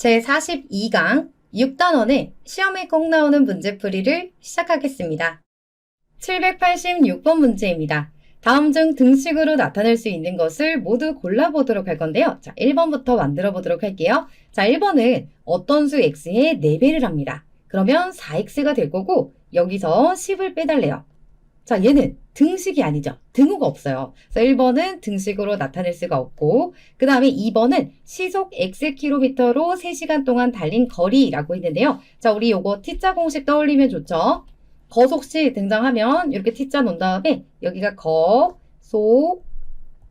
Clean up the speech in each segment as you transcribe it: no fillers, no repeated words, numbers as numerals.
제42강 6단원의 시험에 꼭 나오는 문제풀이를 시작하겠습니다. 786번 문제입니다. 다음 중 등식으로 나타낼 수 있는 것을 모두 골라보도록 할 건데요. 자, 1번부터 만들어 보도록 할게요. 자, 1번은 어떤 수 x의 4배를 합니다. 그러면 4x가 될 거고 여기서 10을 빼달래요. 자, 얘는 등식이 아니죠. 등호가 없어요. 그래서 1번은 등식으로 나타낼 수가 없고, 그 다음에 2번은 시속 xkm로 3시간 동안 달린 거리라고 했는데요. 자, 우리 요거 t자 공식 떠올리면 좋죠. 거속시 등장하면 이렇게 t자 놓은 다음에 여기가 거, 속,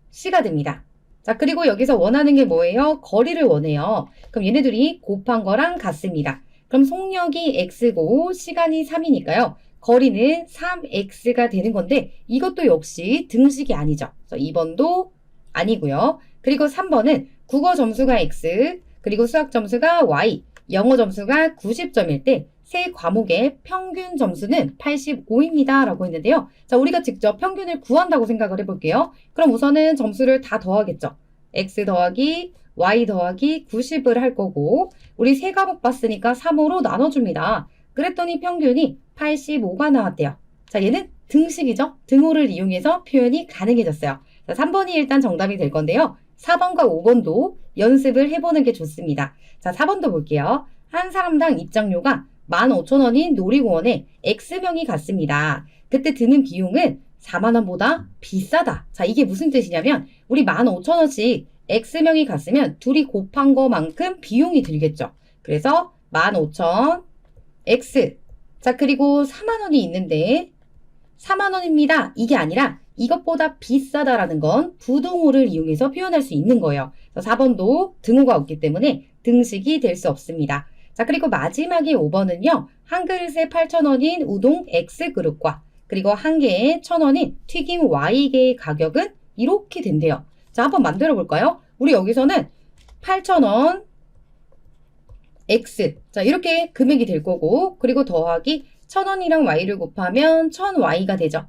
시가 됩니다. 자, 그리고 여기서 원하는 게 뭐예요? 거리를 원해요. 그럼 얘네들이 곱한 거랑 같습니다. 그럼 속력이 x고 시간이 3이니까요. 거리는 3x가 되는 건데 이것도 역시 등식이 아니죠. 그래서 2번도 아니고요. 그리고 3번은 국어 점수가 x, 그리고 수학 점수가 y, 영어 점수가 90점일 때 세 과목의 평균 점수는 85입니다. 라고 했는데요. 자, 우리가 직접 평균을 구한다고 생각을 해볼게요. 그럼 우선은 점수를 다 더하겠죠. x 더하기 y 더하기 90을 할 거고 우리 세 과목 봤으니까 3으로 나눠줍니다. 그랬더니 평균이 85가 나왔대요. 자, 얘는 등식이죠. 등호를 이용해서 표현이 가능해졌어요. 자, 3번이 일단 정답이 될 건데요. 4번과 5번도 연습을 해보는 게 좋습니다. 자, 4번도 볼게요. 한 사람당 입장료가 15,000원인 놀이공원에 X명이 갔습니다. 그때 드는 비용은 40,000원보다 비싸다. 자, 이게 무슨 뜻이냐면 우리 15,000원씩 X명이 갔으면 둘이 곱한 거만큼 비용이 들겠죠. 그래서 15,000 X. 자, 그리고 40,000원이 있는데 40,000원입니다. 이게 아니라 이것보다 비싸다라는 건 부등호를 이용해서 표현할 수 있는 거예요. 4번도 등호가 없기 때문에 등식이 될 수 없습니다. 자, 그리고 마지막에 5번은요. 한 그릇에 8,000원인 우동 X그릇과 그리고 한 개에 1,000원인 튀김 Y개의 가격은 이렇게 된대요. 자, 한번 만들어 볼까요? 우리 여기서는 8,000원 X. 자, 이렇게 금액이 될 거고, 그리고 더하기 1,000원이랑 Y를 곱하면 1,000Y가 되죠.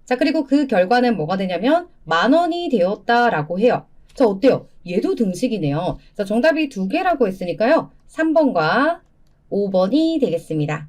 자, 그리고 그 결과는 뭐가 되냐면 10,000원이 되었다라고 해요. 자, 어때요? 얘도 등식이네요. 자, 정답이 2개라고 했으니까요. 3번과 5번이 되겠습니다.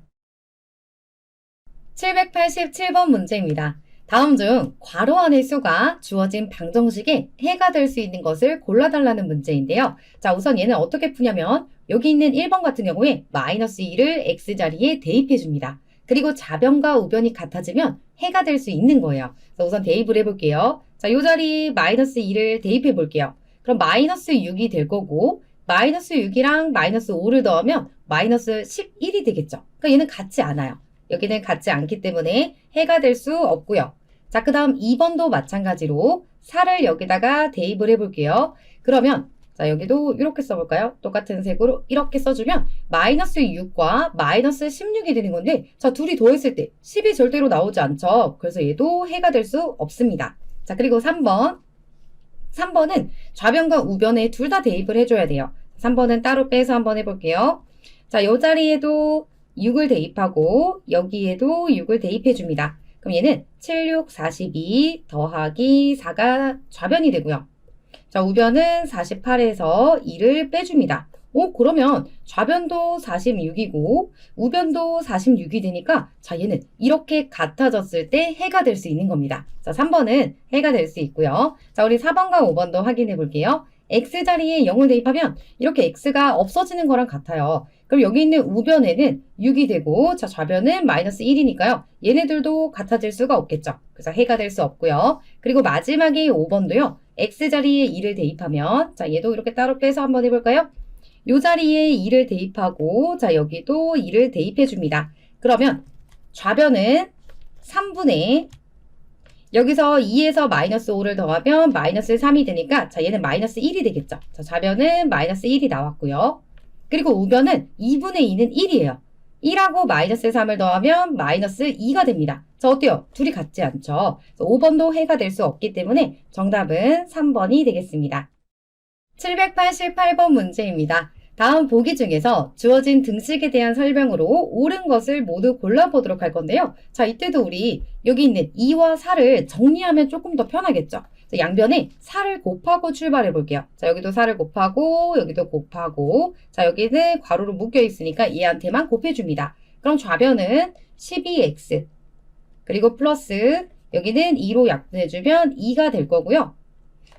787번 문제입니다. 다음 중 괄호 안의 수가 주어진 방정식에 해가 될 수 있는 것을 골라달라는 문제인데요. 자, 우선 얘는 어떻게 푸냐면 여기 있는 1번 같은 경우에 마이너스 2를 x자리에 대입해 줍니다. 그리고 좌변과 우변이 같아지면 해가 될 수 있는 거예요. 그래서 우선 대입을 해볼게요. 자, 이 자리에 마이너스 2를 대입해 볼게요. 그럼 마이너스 6이 될 거고 마이너스 6이랑 마이너스 5를 더하면 마이너스 11이 되겠죠. 그러니까 얘는 같지 않아요. 여기는 같지 않기 때문에 해가 될 수 없고요. 자, 그 다음 2번도 마찬가지로 4를 여기다가 대입을 해볼게요. 그러면 자, 여기도 이렇게 써볼까요? 똑같은 색으로 이렇게 써주면 마이너스 6과 마이너스 16이 되는 건데 자, 둘이 더했을 때 10이 절대로 나오지 않죠. 그래서 얘도 해가 될 수 없습니다. 자, 그리고 3번은 좌변과 우변에 둘 다 대입을 해줘야 돼요. 3번은 따로 빼서 한번 해볼게요. 자, 이 자리에도 6을 대입하고 여기에도 6을 대입해줍니다. 그럼 얘는 7, 6, 42 더하기 4가 좌변이 되고요. 자, 우변은 48에서 2를 빼줍니다. 그러면 좌변도 46이고 우변도 46이 되니까 자, 얘는 이렇게 같아졌을 때 해가 될 수 있는 겁니다. 자, 3번은 해가 될 수 있고요. 자, 우리 4번과 5번도 확인해 볼게요. x자리에 0을 대입하면 이렇게 x가 없어지는 거랑 같아요. 그럼 여기 있는 우변에는 6이 되고 자, 좌변은 마이너스 1이니까요. 얘네들도 같아질 수가 없겠죠. 그래서 해가 될 수 없고요. 그리고 마지막에 5번도요. x자리에 2를 대입하면 자, 얘도 이렇게 따로 빼서 한번 해볼까요? 이 자리에 2를 대입하고 자, 여기도 2를 대입해 줍니다. 그러면 좌변은 3분의 여기서 2에서 마이너스 5를 더하면 마이너스 3이 되니까 자, 얘는 마이너스 1이 되겠죠. 자, 좌변은 마이너스 1이 나왔고요. 그리고 우변은 2분의 2는 1이에요. 1하고 마이너스 3을 더하면 마이너스 2가 됩니다. 자, 어때요? 둘이 같지 않죠? 5번도 해가 될 수 없기 때문에 정답은 3번이 되겠습니다. 788번 문제입니다. 다음 보기 중에서 주어진 등식에 대한 설명으로 옳은 것을 모두 골라보도록 할 건데요. 자, 이때도 우리 여기 있는 2와 4를 정리하면 조금 더 편하겠죠. 양변에 4를 곱하고 출발해 볼게요. 자, 여기도 4를 곱하고, 여기도 곱하고, 자, 여기는 괄호로 묶여 있으니까 얘한테만 곱해줍니다. 그럼 좌변은 12x, 그리고 플러스, 여기는 2로 약분해주면 2가 될 거고요.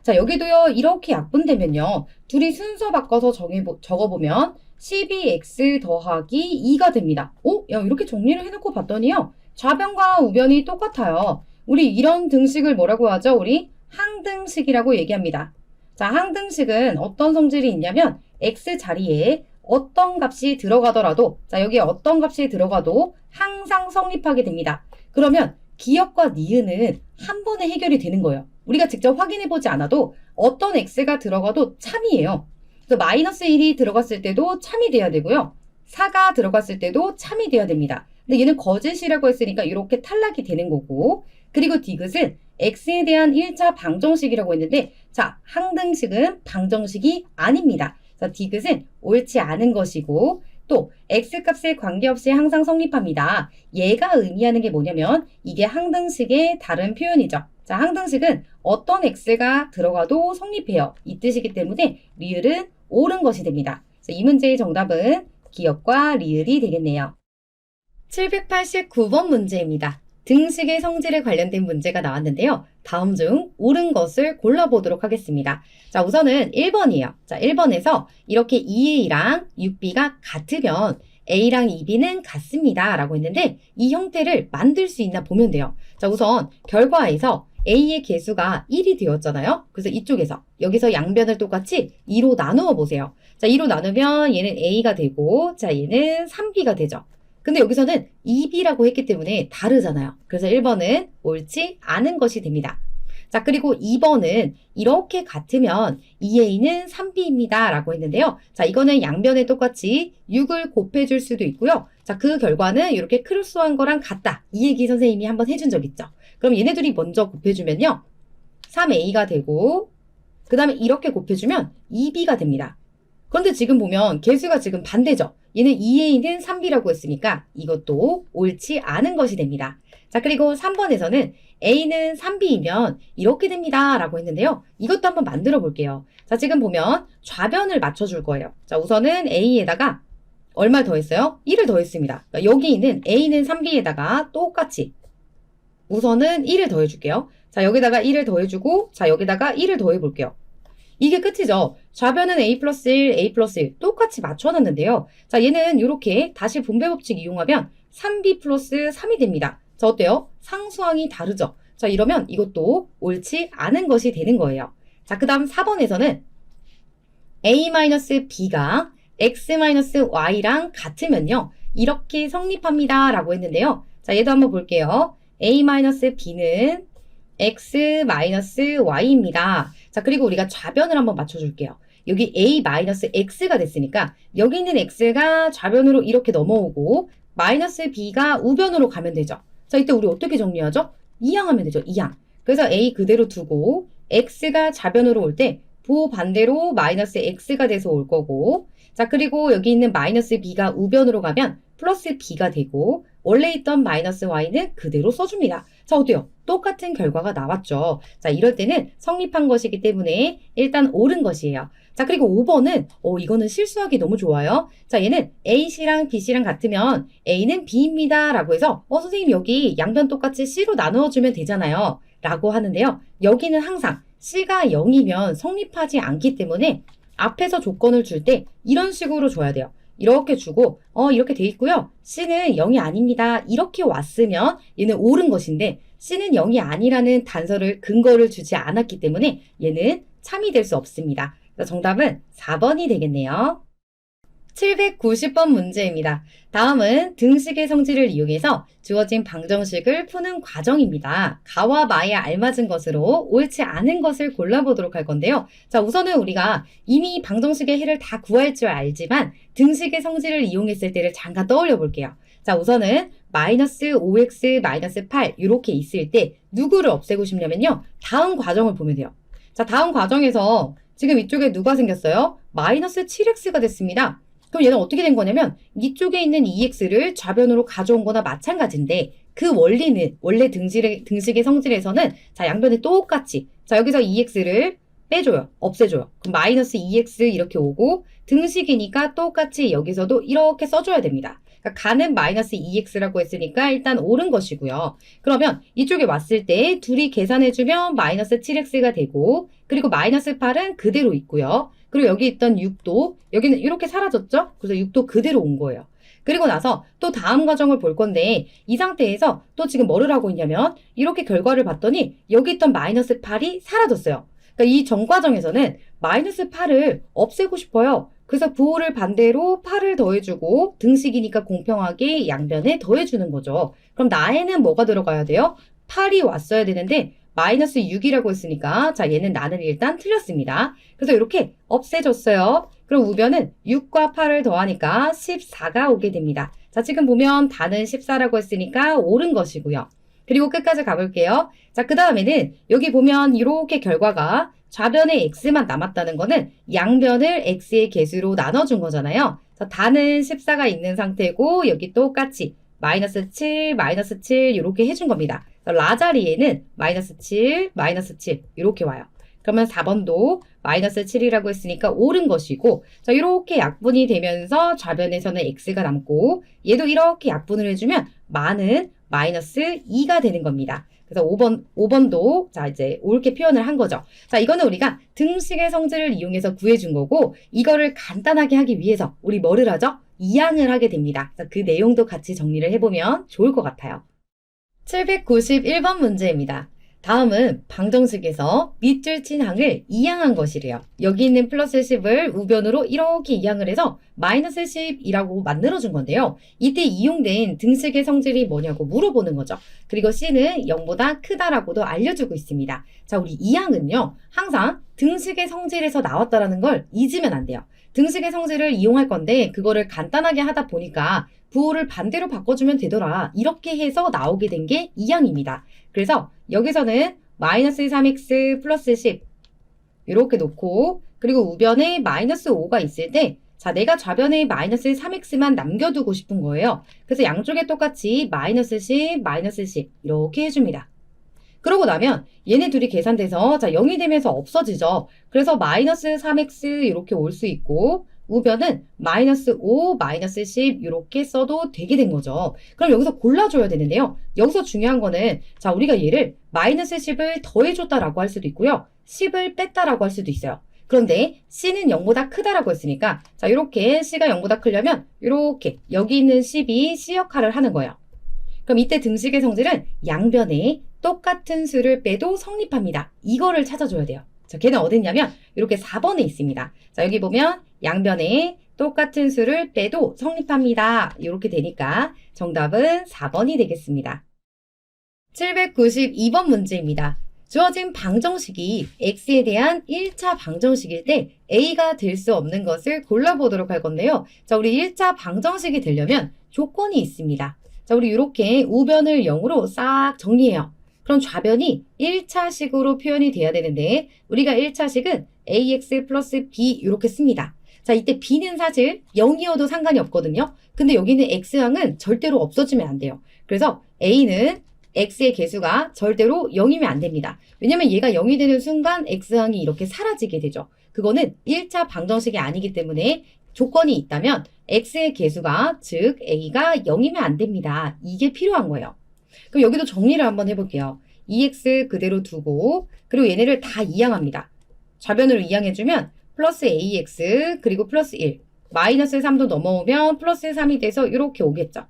자, 여기도요, 이렇게 약분되면요, 둘이 순서 바꿔서 적어보면 12x 더하기 2가 됩니다. 야, 이렇게 정리를 해놓고 봤더니요, 좌변과 우변이 똑같아요. 우리 이런 등식을 뭐라고 하죠? 우리 항등식이라고 얘기합니다. 자, 항등식은 어떤 성질이 있냐면 x 자리에 어떤 값이 들어가더라도, 자, 여기에 어떤 값이 들어가도 항상 성립하게 됩니다. 그러면 기역과 니은은 한 번에 해결이 되는 거예요. 우리가 직접 확인해보지 않아도 어떤 x가 들어가도 참이에요. 그래서 마이너스 1이 들어갔을 때도 참이 돼야 되고요. 4가 들어갔을 때도 참이 돼야 됩니다. 근데 얘는 거짓이라고 했으니까 이렇게 탈락이 되는 거고, 그리고 디귿은 x에 대한 1차 방정식이라고 했는데, 자, 항등식은 방정식이 아닙니다. 자, 디귿은 옳지 않은 것이고, 또 x값에 관계없이 항상 성립합니다. 얘가 의미하는 게 뭐냐면 이게 항등식의 다른 표현이죠. 자, 항등식은 어떤 x가 들어가도 성립해요. 이 뜻이기 때문에 리을은 옳은 것이 됩니다. 이 문제의 정답은 기역과 리을이 되겠네요. 789번 문제입니다. 등식의 성질에 관련된 문제가 나왔는데요. 다음 중 옳은 것을 골라보도록 하겠습니다. 자, 우선은 1번이에요. 자, 1번에서 이렇게 2a랑 6b가 같으면 a랑 2b는 같습니다. 라고 했는데 이 형태를 만들 수 있나 보면 돼요. 자, 우선 결과에서 a의 개수가 1이 되었잖아요. 그래서 이쪽에서 여기서 양변을 똑같이 2로 나누어 보세요. 자, 2로 나누면 얘는 a가 되고, 자, 얘는 3b가 되죠. 근데 여기서는 2b라고 했기 때문에 다르잖아요. 그래서 1번은 옳지 않은 것이 됩니다. 자, 그리고 2번은 이렇게 같으면 2a는 3b입니다. 라고 했는데요. 자, 이거는 양변에 똑같이 6을 곱해줄 수도 있고요. 자, 그 결과는 이렇게 크로스한 거랑 같다. 이 얘기 선생님이 한번 해준 적 있죠. 그럼 얘네들이 먼저 곱해주면요. 3a가 되고, 그 다음에 이렇게 곱해주면 2b가 됩니다. 그런데 지금 보면 개수가 지금 반대죠. 얘는 2a는 3b라고 했으니까 이것도 옳지 않은 것이 됩니다. 자, 그리고 3번에서는 a는 3b이면 이렇게 됩니다. 라고 했는데요. 이것도 한번 만들어 볼게요. 자, 지금 보면 좌변을 맞춰줄 거예요. 자, 우선은 a에다가 얼마 더했어요? 1을 더했습니다. 그러니까 여기 있는 a는 3b에다가 똑같이 우선은 1을 더해줄게요. 자, 여기다가 1을 더해주고, 자, 여기다가 1을 더해볼게요. 이게 끝이죠. 좌변은 a 플러스 1, a 플러스 1 똑같이 맞춰놨는데요. 자, 얘는 이렇게 다시 분배 법칙 이용하면 3b 플러스 3이 됩니다. 자, 어때요? 상수항이 다르죠. 자, 이러면 이것도 옳지 않은 것이 되는 거예요. 자, 그 다음 4번에서는 a-b가 x-y랑 같으면요. 이렇게 성립합니다. 라고 했는데요. 자, 얘도 한번 볼게요. a-b는 x-y입니다. 자, 그리고 우리가 좌변을 한번 맞춰줄게요. 여기 a-x가 됐으니까 여기 있는 x가 좌변으로 이렇게 넘어오고 마이너스 b가 우변으로 가면 되죠. 자, 이때 우리 어떻게 정리하죠? 이항하면 되죠. 이항. 그래서 a 그대로 두고 x가 좌변으로 올 때 반대로 마이너스 x가 돼서 올 거고, 자, 그리고 여기 있는 마이너스 b가 우변으로 가면 플러스 b가 되고 원래 있던 마이너스 y는 그대로 써줍니다. 자, 어때요? 똑같은 결과가 나왔죠. 자, 이럴 때는 성립한 것이기 때문에 일단 옳은 것이에요. 자, 그리고 5번은 이거는 실수하기 너무 좋아요. 자, 얘는 A씨랑 B씨랑 같으면 A는 B입니다. 라고 해서 선생님 여기 양변 똑같이 C로 나누어주면 되잖아요. 라고 하는데요. 여기는 항상 C가 0이면 성립하지 않기 때문에 앞에서 조건을 줄 때 이런 식으로 줘야 돼요. 이렇게 주고 이렇게 돼 있고요. C는 0이 아닙니다. 이렇게 왔으면 얘는 옳은 것인데 C는 0이 아니라는 단서를 근거를 주지 않았기 때문에 얘는 참이 될 수 없습니다. 그래서 정답은 4번이 되겠네요. 790번 문제입니다. 다음은 등식의 성질을 이용해서 주어진 방정식을 푸는 과정입니다. 가와 마에 알맞은 것으로 옳지 않은 것을 골라보도록 할 건데요. 자, 우선은 우리가 이미 방정식의 해를 다 구할 줄 알지만 등식의 성질을 이용했을 때를 잠깐 떠올려 볼게요. 자, 우선은 마이너스 5x 마이너스 8 이렇게 있을 때 누구를 없애고 싶냐면요. 다음 과정을 보면 돼요. 자, 다음 과정에서 지금 이쪽에 누가 생겼어요? 마이너스 7x가 됐습니다. 그럼 얘는 어떻게 된 거냐면 이쪽에 있는 2x를 좌변으로 가져온 거나 마찬가지인데 그 원리는 원래 등식의 성질에서는 자 양변에 똑같이 자 여기서 2x를 빼줘요. 없애줘요. 그럼 마이너스 2x 이렇게 오고 등식이니까 똑같이 여기서도 이렇게 써줘야 됩니다. 그러니까 가는 마이너스 2x라고 했으니까 일단 옳은 것이고요. 그러면 이쪽에 왔을 때 둘이 계산해주면 마이너스 7x가 되고 그리고 마이너스 8은 그대로 있고요. 그리고 여기 있던 6도 여기는 이렇게 사라졌죠? 그래서 6도 그대로 온 거예요. 그리고 나서 또 다음 과정을 볼 건데 이 상태에서 또 지금 뭐를 하고 있냐면 이렇게 결과를 봤더니 여기 있던 마이너스 8이 사라졌어요. 그러니까 이 전 과정에서는 마이너스 8을 없애고 싶어요. 그래서 부호를 반대로 8을 더해주고 등식이니까 공평하게 양변에 더해주는 거죠. 그럼 나에는 뭐가 들어가야 돼요? 8이 왔어야 되는데 마이너스 6이라고 했으니까 자 얘는 나는 일단 틀렸습니다. 그래서 이렇게 없애줬어요. 그럼 우변은 6과 8을 더하니까 14가 오게 됩니다. 자 지금 보면 단은 14라고 했으니까 옳은 것이고요. 그리고 끝까지 가볼게요. 자, 그 다음에는 여기 보면 이렇게 결과가 좌변에 x만 남았다는 거는 양변을 x의 개수로 나눠준 거잖아요. 자, 단은 14가 있는 상태고 여기 똑같이 마이너스 7, 마이너스 7 이렇게 해준 겁니다. 라 자리에는 마이너스 7, 마이너스 7 이렇게 와요. 그러면 4번도 마이너스 7이라고 했으니까 옳은 것이고 자 이렇게 약분이 되면서 좌변에서는 x가 남고 얘도 이렇게 약분을 해주면 많은 마이너스 2가 되는 겁니다. 그래서 5번도 자 이제 옳게 표현을 한 거죠. 자 이거는 우리가 등식의 성질을 이용해서 구해준 거고 이거를 간단하게 하기 위해서 우리 뭐를 하죠? 이항을 하게 됩니다. 그 내용도 같이 정리를 해보면 좋을 것 같아요. 791번 문제입니다. 다음은 방정식에서 밑줄 친 항을 이항한 것이래요. 여기 있는 플러스 10을 우변으로 이렇게 이항을 해서 마이너스 10이라고 만들어준 건데요. 이때 이용된 등식의 성질이 뭐냐고 물어보는 거죠. 그리고 C는 0보다 크다라고도 알려주고 있습니다. 자, 우리 이항은요. 항상 등식의 성질에서 나왔다라는 걸 잊으면 안 돼요. 등식의 성질을 이용할 건데 그거를 간단하게 하다 보니까 부호를 반대로 바꿔주면 되더라. 이렇게 해서 나오게 된 게 이항입니다. 그래서 여기서는 마이너스 3x 플러스 10 이렇게 놓고 그리고 우변에 마이너스 5가 있을 때 자 내가 좌변에 마이너스 3x만 남겨두고 싶은 거예요. 그래서 양쪽에 똑같이 마이너스 10, 마이너스 10 이렇게 해줍니다. 그러고 나면 얘네 둘이 계산돼서 자 0이 되면서 없어지죠. 그래서 마이너스 3x 이렇게 올 수 있고 우변은 마이너스 5, 마이너스 10 이렇게 써도 되게 된 거죠. 그럼 여기서 골라줘야 되는데요. 여기서 중요한 거는 자 우리가 얘를 마이너스 10을 더해줬다라고 할 수도 있고요. 10을 뺐다라고 할 수도 있어요. 그런데 C는 0보다 크다라고 했으니까 자 이렇게 C가 0보다 크려면 이렇게 여기 있는 10이 C 역할을 하는 거예요. 그럼 이때 등식의 성질은 양변에 똑같은 수를 빼도 성립합니다. 이거를 찾아줘야 돼요. 자, 걔는 어디 있냐면 이렇게 4번에 있습니다. 자, 여기 보면 양변에 똑같은 수를 빼도 성립합니다. 이렇게 되니까 정답은 4번이 되겠습니다. 792번 문제입니다. 주어진 방정식이 x에 대한 1차 방정식일 때 a가 될 수 없는 것을 골라보도록 할 건데요. 자, 우리 1차 방정식이 되려면 조건이 있습니다. 자, 우리 이렇게 우변을 0으로 싹 정리해요. 그럼 좌변이 1차식으로 표현이 돼야 되는데 우리가 1차식은 ax 플러스 b 이렇게 씁니다. 자, 이때 b는 사실 0이어도 상관이 없거든요. 근데 여기는 x항은 절대로 없어지면 안 돼요. 그래서 a는 x의 개수가 절대로 0이면 안 됩니다. 왜냐면 얘가 0이 되는 순간 x항이 이렇게 사라지게 되죠. 그거는 1차 방정식이 아니기 때문에 조건이 있다면 x의 개수가 즉 a가 0이면 안 됩니다. 이게 필요한 거예요. 그럼 여기도 정리를 한번 해볼게요. 2x 그대로 두고 그리고 얘네를 다 이항합니다. 좌변으로 이항해주면 플러스 ax 그리고 플러스 1 마이너스 3도 넘어오면 플러스 3이 돼서 이렇게 오겠죠.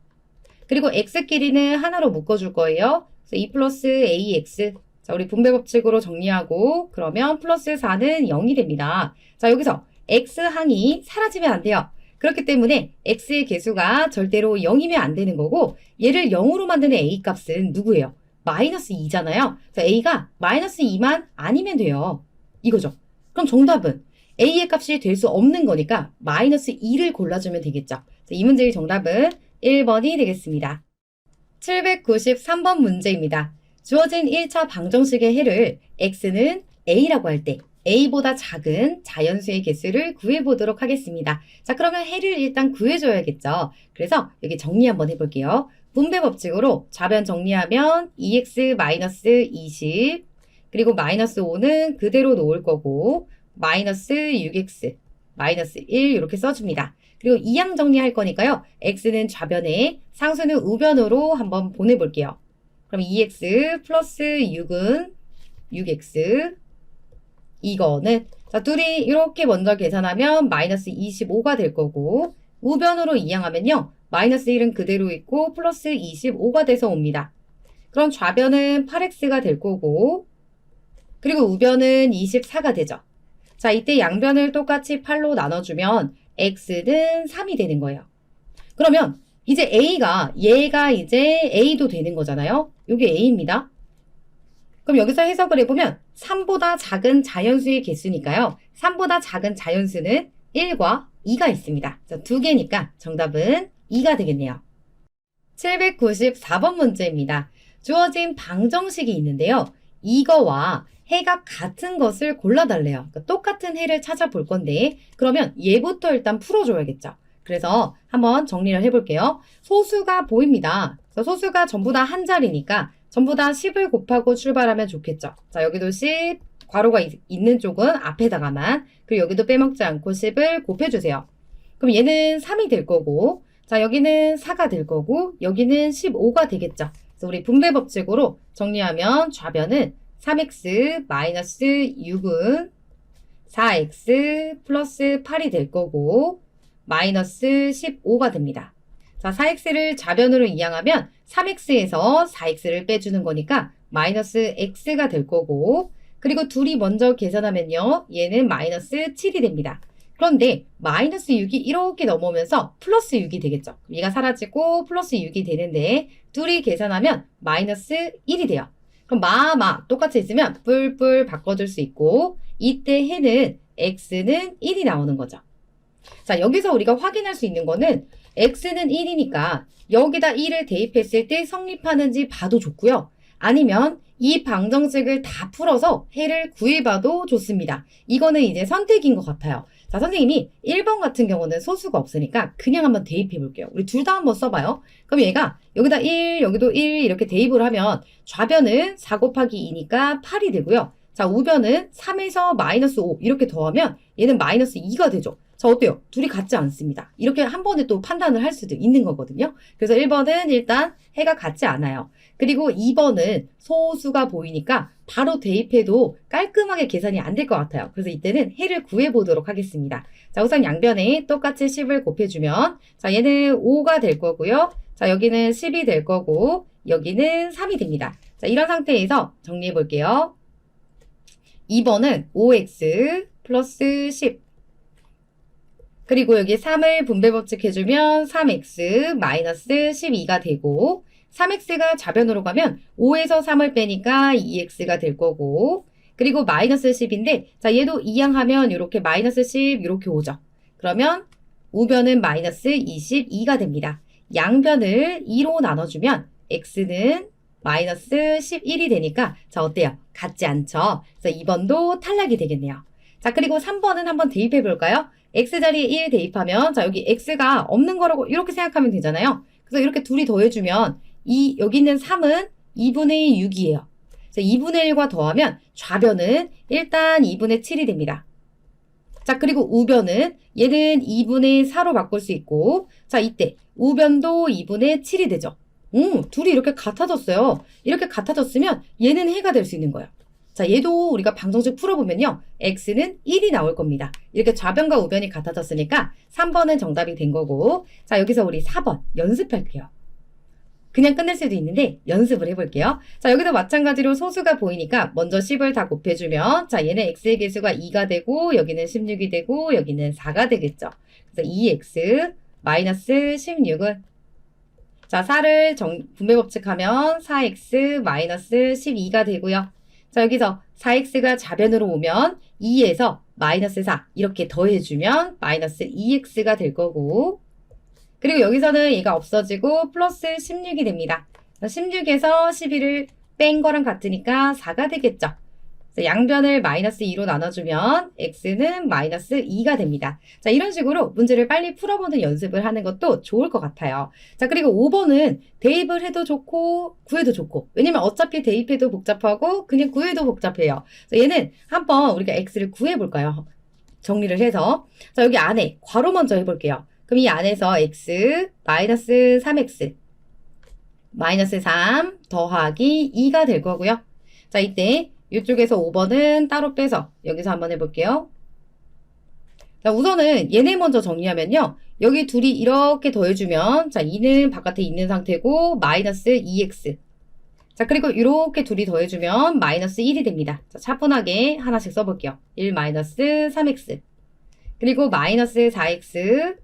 그리고 x끼리는 하나로 묶어줄 거예요. 그래서 2 플러스 ax 자 우리 분배 법칙으로 정리하고 그러면 플러스 4는 0이 됩니다. 자 여기서 x항이 사라지면 안 돼요. 그렇기 때문에 x의 개수가 절대로 0이면 안 되는 거고 얘를 0으로 만드는 a 값은 누구예요? 마이너스 2잖아요. 그래서 a가 마이너스 2만 아니면 돼요. 이거죠. 그럼 정답은 a의 값이 될 수 없는 거니까 마이너스 2를 골라주면 되겠죠. 이 문제의 정답은 1번이 되겠습니다. 793번 문제입니다. 주어진 1차 방정식의 해를 x는 a라고 할 때 a보다 작은 자연수의 개수를 구해보도록 하겠습니다. 자, 그러면 해를 일단 구해줘야겠죠. 그래서 여기 정리 한번 해볼게요. 분배 법칙으로 좌변 정리하면 2x-20 그리고 마이너스 5는 그대로 놓을 거고 마이너스 6x 마이너스 1 이렇게 써줍니다. 그리고 이항 정리할 거니까요. x는 좌변에 상수는 우변으로 한번 보내볼게요. 그럼 2x 플러스 6은 6x 이거는 자 둘이 이렇게 먼저 계산하면 마이너스 25가 될 거고 우변으로 이항하면요. 마이너스 1은 그대로 있고 플러스 25가 돼서 옵니다. 그럼 좌변은 8x가 될 거고 그리고 우변은 24가 되죠. 자 이때 양변을 똑같이 8로 나눠주면 x는 3이 되는 거예요. 그러면 이제 얘가 이제 a도 되는 거잖아요. 이게 a입니다. 그럼 여기서 해석을 해보면 3보다 작은 자연수의 개수니까요. 3보다 작은 자연수는 1과 2가 있습니다. 자, 두 개니까 정답은 2가 되겠네요. 794번 문제입니다. 주어진 방정식이 있는데요. 이거와 해가 같은 것을 골라달래요. 그러니까 똑같은 해를 찾아볼 건데 그러면 얘부터 일단 풀어줘야겠죠. 그래서 한번 정리를 해볼게요. 소수가 보입니다. 그래서 소수가 전부 다 한 자리니까 전부 다 10을 곱하고 출발하면 좋겠죠. 자 여기도 10, 괄호가 있는 쪽은 앞에다가만 그리고 여기도 빼먹지 않고 10을 곱해주세요. 그럼 얘는 3이 될 거고 자 여기는 4가 될 거고 여기는 15가 되겠죠. 그래서 우리 분배 법칙으로 정리하면 좌변은 3x 마이너스 6은 4x 플러스 8이 될 거고 마이너스 15가 됩니다. 자, 4x를 좌변으로 이항하면 3x에서 4x를 빼주는 거니까 마이너스 x가 될 거고 그리고 둘이 먼저 계산하면요. 얘는 마이너스 7이 됩니다. 그런데 마이너스 6이 이렇게 넘어오면서 플러스 6이 되겠죠. 얘가 사라지고 플러스 6이 되는데 둘이 계산하면 마이너스 1이 돼요. 그럼 똑같이 있으면 뿔뿔 바꿔줄 수 있고 이때 해는 x는 1이 나오는 거죠. 자 여기서 우리가 확인할 수 있는 거는 x는 1이니까 여기다 1을 대입했을 때 성립하는지 봐도 좋고요. 아니면 이 방정식을 다 풀어서 해를 구해봐도 좋습니다. 이거는 이제 선택인 것 같아요. 자 선생님이 1번 같은 경우는 소수가 없으니까 그냥 한번 대입해 볼게요. 우리 둘 다 한번 써봐요. 그럼 얘가 여기다 1 여기도 1 이렇게 대입을 하면 좌변은 4 곱하기 2니까 8이 되고요. 자 우변은 3에서 마이너스 5 이렇게 더하면 얘는 마이너스 2가 되죠. 자 어때요? 둘이 같지 않습니다. 이렇게 한 번에 또 판단을 할 수도 있는 거거든요. 그래서 1번은 일단 해가 같지 않아요. 그리고 2번은 소수가 보이니까 바로 대입해도 깔끔하게 계산이 안 될 것 같아요. 그래서 이때는 해를 구해보도록 하겠습니다. 자 우선 양변에 똑같이 10을 곱해주면 자 얘는 5가 될 거고요. 자 여기는 10이 될 거고 여기는 3이 됩니다. 자 이런 상태에서 정리해 볼게요. 2번은 5x 플러스 10 그리고 여기 3을 분배법칙 해주면 3x 마이너스 12가 되고 3x가 좌변으로 가면 5에서 3을 빼니까 2x가 될 거고 그리고 마이너스 10인데 자 얘도 이항하면 이렇게 마이너스 10 이렇게 오죠. 그러면 우변은 마이너스 22가 됩니다. 양변을 2로 나눠주면 x는 마이너스 11이 되니까 자 어때요? 같지 않죠? 그래서 2번도 탈락이 되겠네요. 자 그리고 3번은 한번 대입해 볼까요? x자리에 1 대입하면 자 여기 x가 없는 거라고 이렇게 생각하면 되잖아요. 그래서 이렇게 둘이 더해주면 여기 있는 3은 2분의 6이에요. 그래서 2분의 1과 더하면 좌변은 일단 2분의 7이 됩니다. 자 그리고 우변은 얘는 2분의 4로 바꿀 수 있고 자 이때 우변도 2분의 7이 되죠. 둘이 이렇게 같아졌어요. 이렇게 같아졌으면 얘는 해가 될 수 있는 거예요. 자 얘도 우리가 방정식 풀어보면요. x는 1이 나올 겁니다. 이렇게 좌변과 우변이 같아졌으니까 3번은 정답이 된 거고 자 여기서 우리 4번 연습할게요. 그냥 끝낼 수도 있는데 연습을 해볼게요. 자 여기도 마찬가지로 소수가 보이니까 먼저 10을 다 곱해주면 자 얘는 x의 개수가 2가 되고 여기는 16이 되고 여기는 4가 되겠죠. 그래서 2x 마이너스 16은 자 4를 분배법칙하면 4x 마이너스 12가 되고요. 자 여기서 4x가 좌변으로 오면 2에서 마이너스 4 이렇게 더해주면 마이너스 2x가 될 거고 그리고 여기서는 얘가 없어지고 플러스 16이 됩니다. 16에서 11을 뺀 거랑 같으니까 4가 되겠죠. 그래서 양변을 마이너스 2로 나눠주면 x는 마이너스 2가 됩니다. 자, 이런 식으로 문제를 빨리 풀어보는 연습을 하는 것도 좋을 것 같아요. 자, 그리고 5번은 대입을 해도 좋고 구해도 좋고, 왜냐면 어차피 대입해도 복잡하고 그냥 구해도 복잡해요. 그래서 얘는 한번 우리가 x를 구해볼까요? 정리를 해서. 자, 여기 안에 괄호 먼저 해볼게요. 그럼 이 안에서 x 마이너스 3x 마이너스 3 더하기 2가 될 거고요. 자, 이때 이쪽에서 5번은 따로 빼서 여기서 한번 해볼게요. 자, 우선은 얘네 먼저 정리하면요. 여기 둘이 이렇게 더해주면, 자, 2는 바깥에 있는 상태고, 마이너스 2x. 자, 그리고 이렇게 둘이 더해주면 마이너스 1이 됩니다. 자, 차분하게 하나씩 써볼게요. 1 마이너스 3x. 그리고 마이너스 4x,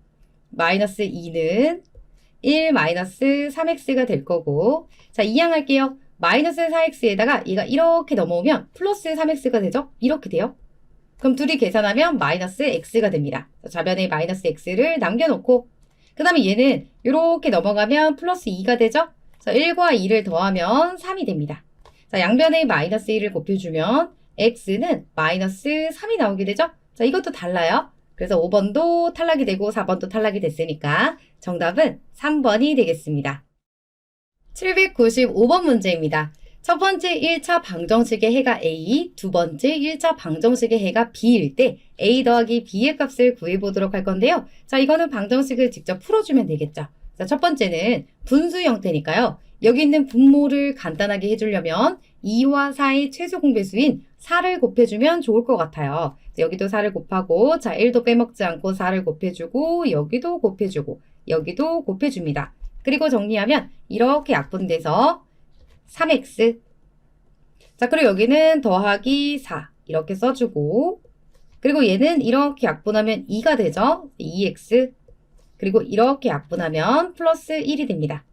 마이너스 2는 1 마이너스 3x가 될 거고, 자, 이항할게요. 마이너스 4x에다가 얘가 이렇게 넘어오면 플러스 3x가 되죠? 이렇게 돼요. 그럼 둘이 계산하면 마이너스 x가 됩니다. 자, 좌변에 마이너스 x를 남겨놓고, 그 다음에 얘는 이렇게 넘어가면 플러스 2가 되죠? 자, 1과 2를 더하면 3이 됩니다. 자, 양변에 마이너스 1을 곱해주면 x는 마이너스 3이 나오게 되죠? 자, 이것도 달라요. 그래서 5번도 탈락이 되고 4번도 탈락이 됐으니까 정답은 3번이 되겠습니다. 795번 문제입니다. 첫 번째 1차 방정식의 해가 A, 두 번째 1차 방정식의 해가 B일 때 A 더하기 B의 값을 구해보도록 할 건데요. 자, 이거는 방정식을 직접 풀어주면 되겠죠. 자, 첫 번째는 분수 형태니까요. 여기 있는 분모를 간단하게 해주려면 2와 4의 최소 공배수인 4를 곱해주면 좋을 것 같아요. 여기도 4를 곱하고, 자, 1도 빼먹지 않고 4를 곱해주고, 여기도 곱해주고, 여기도 곱해줍니다. 그리고 정리하면 이렇게 약분돼서 3x. 자, 그리고 여기는 더하기 4 이렇게 써주고, 그리고 얘는 이렇게 약분하면 2가 되죠. 2x. 그리고 이렇게 약분하면 플러스 1이 됩니다.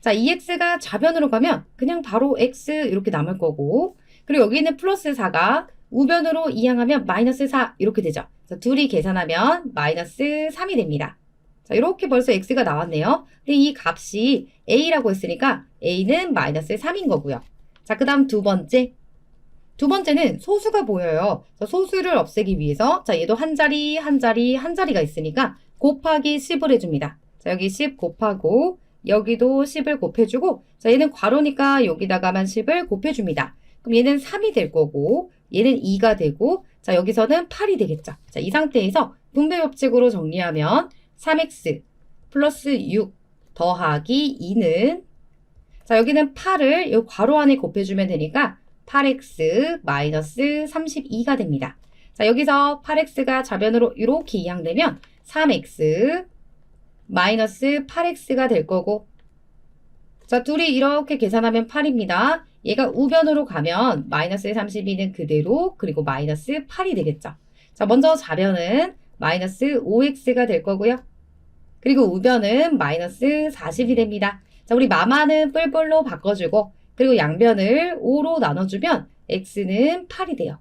자, 2x가 좌변으로 가면 그냥 바로 x 이렇게 남을 거고, 그리고 여기는 플러스 4가 우변으로 이항하면 마이너스 4 이렇게 되죠. 자, 둘이 계산하면 마이너스 3이 됩니다. 자, 이렇게 벌써 x가 나왔네요. 근데 이 값이 a라고 했으니까 a는 마이너스 3인 거고요. 자, 그 다음 두 번째는 소수가 보여요. 소수를 없애기 위해서, 자, 얘도 한 자리, 한 자리, 한 자리가 있으니까 곱하기 10을 해줍니다. 자, 여기 10 곱하고, 여기도 10을 곱해주고, 자, 얘는 괄호니까 여기다가만 10을 곱해줍니다. 그럼 얘는 3이 될 거고, 얘는 2가 되고, 자, 여기서는 8이 되겠죠. 자, 이 상태에서 분배 법칙으로 정리하면 3x 플러스 6 더하기 2는, 자, 여기는 8을 이 괄호 안에 곱해주면 되니까 8x 마이너스 32가 됩니다. 자, 여기서 8x가 좌변으로 이렇게 이항되면 3x 마이너스 8x가 될 거고, 자, 둘이 이렇게 계산하면 8입니다. 얘가 우변으로 가면 마이너스 32는 그대로, 그리고 마이너스 8이 되겠죠. 자, 먼저 좌변은 마이너스 5x가 될 거고요. 그리고 우변은 마이너스 40이 됩니다. 자, 우리 마마는 뿔뿔로 바꿔주고, 그리고 양변을 5로 나눠주면 x는 8이 돼요.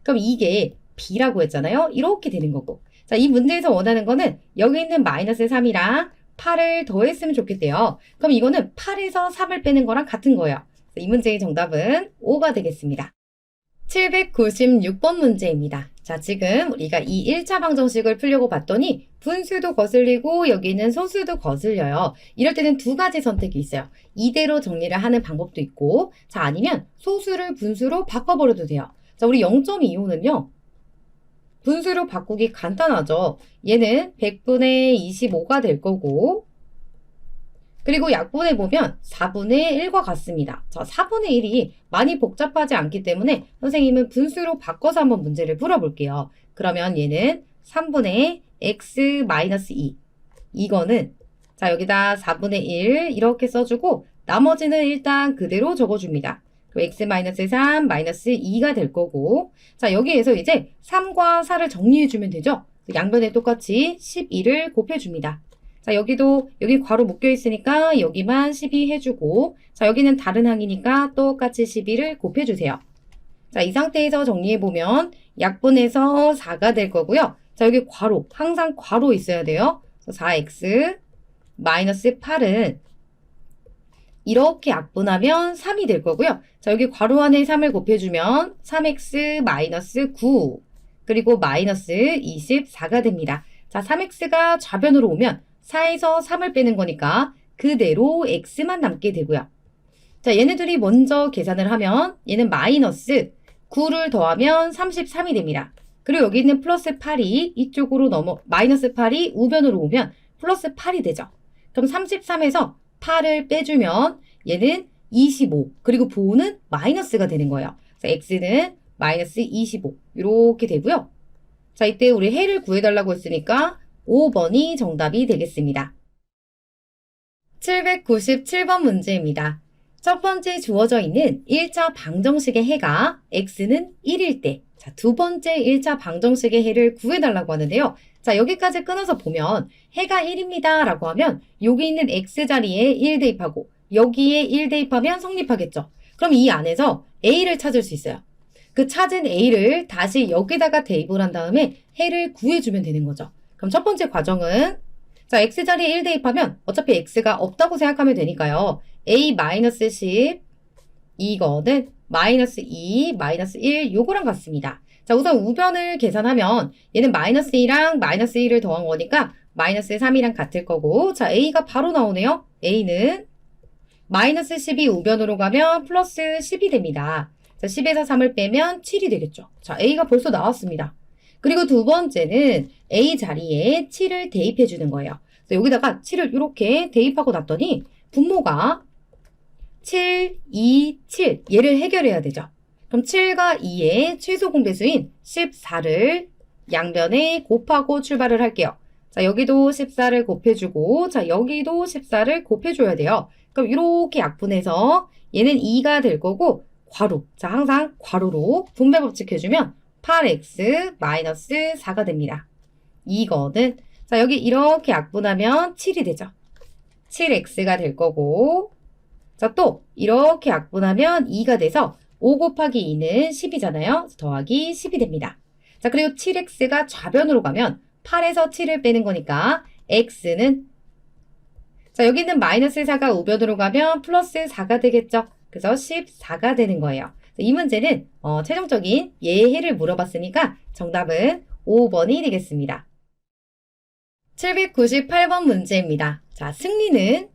그럼 이게 b라고 했잖아요. 이렇게 되는 거고. 자, 이 문제에서 원하는 거는 여기 있는 마이너스 3이랑 8을 더했으면 좋겠대요. 그럼 이거는 8에서 3을 빼는 거랑 같은 거예요. 이 문제의 정답은 5가 되겠습니다. 796번 문제입니다. 자, 지금 우리가 이 1차 방정식을 풀려고 봤더니 분수도 거슬리고 여기는 소수도 거슬려요. 이럴 때는 두 가지 선택이 있어요. 이대로 정리를 하는 방법도 있고, 자, 아니면 소수를 분수로 바꿔버려도 돼요. 자, 우리 0.25는요. 분수로 바꾸기 간단하죠. 얘는 100분의 25가 될 거고, 그리고 약분해 보면 4분의 1과 같습니다. 자, 4분의 1이 많이 복잡하지 않기 때문에 선생님은 분수로 바꿔서 한번 문제를 풀어볼게요. 그러면 얘는 3분의 x-2. 이거는, 자, 여기다 4분의 1 이렇게 써주고, 나머지는 일단 그대로 적어줍니다. 그럼 x-3 마이너스 2가 될 거고, 자, 여기에서 이제 3과 4를 정리해주면 되죠. 양변에 똑같이 12를 곱해줍니다. 자, 여기도, 여기 괄호 묶여 있으니까 여기만 12 해주고, 자, 여기는 다른 항이니까 똑같이 12를 곱해주세요. 자, 이 상태에서 정리해보면 약분해서 4가 될 거고요. 자, 여기 괄호, 항상 괄호 있어야 돼요. 4x 마이너스 8은 이렇게 약분하면 3이 될 거고요. 자, 여기 괄호 안에 3을 곱해주면 3x 마이너스 9 그리고 마이너스 24가 됩니다. 자, 3x가 좌변으로 오면 4에서 3을 빼는 거니까 그대로 x만 남게 되고요. 자, 얘네들이 먼저 계산을 하면 얘는 마이너스 9를 더하면 33이 됩니다. 그리고 여기 있는 플러스 8이 이쪽으로 마이너스 8이 우변으로 오면 플러스 8이 되죠. 그럼 33에서 8을 빼주면 얘는 25 그리고 보호는 마이너스가 되는 거예요. 그래서 x는 마이너스 25 이렇게 되고요. 자, 이때 우리 해를 구해달라고 했으니까 5번이 정답이 되겠습니다. 797번 문제입니다. 첫 번째 주어져 있는 1차 방정식의 해가 x는 1일 때, 자, 두 번째 1차 방정식의 해를 구해달라고 하는데요. 자, 여기까지 끊어서 보면 해가 1입니다 라고 하면 여기 있는 x 자리에 1 대입하고 여기에 1 대입하면 성립하겠죠. 그럼 이 안에서 a를 찾을 수 있어요. 그 찾은 a를 다시 여기다가 대입을 한 다음에 해를 구해주면 되는 거죠. 그럼 첫 번째 과정은 자, x 자리에 1 대입하면 어차피 x가 없다고 생각하면 되니까요. a-10 이거는 마이너스 2, 마이너스 1 요거랑 같습니다. 자, 우선 우변을 계산하면 얘는 마이너스 2랑 마이너스 1을 더한 거니까 마이너스 3이랑 같을 거고 자, a가 바로 나오네요. a는 마이너스 10이 우변으로 가면 플러스 10이 됩니다. 자, 10에서 3을 빼면 7이 되겠죠. 자, a가 벌써 나왔습니다. 그리고 두 번째는 a 자리에 7을 대입해 주는 거예요. 여기다가 7을 이렇게 대입하고 놨더니 분모가 7, 2, 7 얘를 해결해야 되죠. 그럼 7과 2의 최소 공배수인 14를 양변에 곱하고 출발을 할게요. 자, 여기도 14를 곱해주고 자, 여기도 14를 곱해줘야 돼요. 그럼 이렇게 약분해서 얘는 2가 될 거고 괄호, 자, 항상 괄호로 분배 법칙 해주면 8x 마이너스 4가 됩니다. 이거는 자, 여기 이렇게 약분하면 7이 되죠. 7x가 될 거고 자, 또 이렇게 약분하면 2가 돼서 5 곱하기 2는 10이잖아요. 더하기 10이 됩니다. 자, 그리고 7x가 좌변으로 가면 8에서 7을 빼는 거니까 x는 자, 여기는 마이너스 4가 우변으로 가면 플러스 4가 되겠죠. 그래서 14가 되는 거예요. 이 문제는 최종적인 예해를 물어봤으니까 정답은 5번이 되겠습니다. 798번 문제입니다. 자, 승리는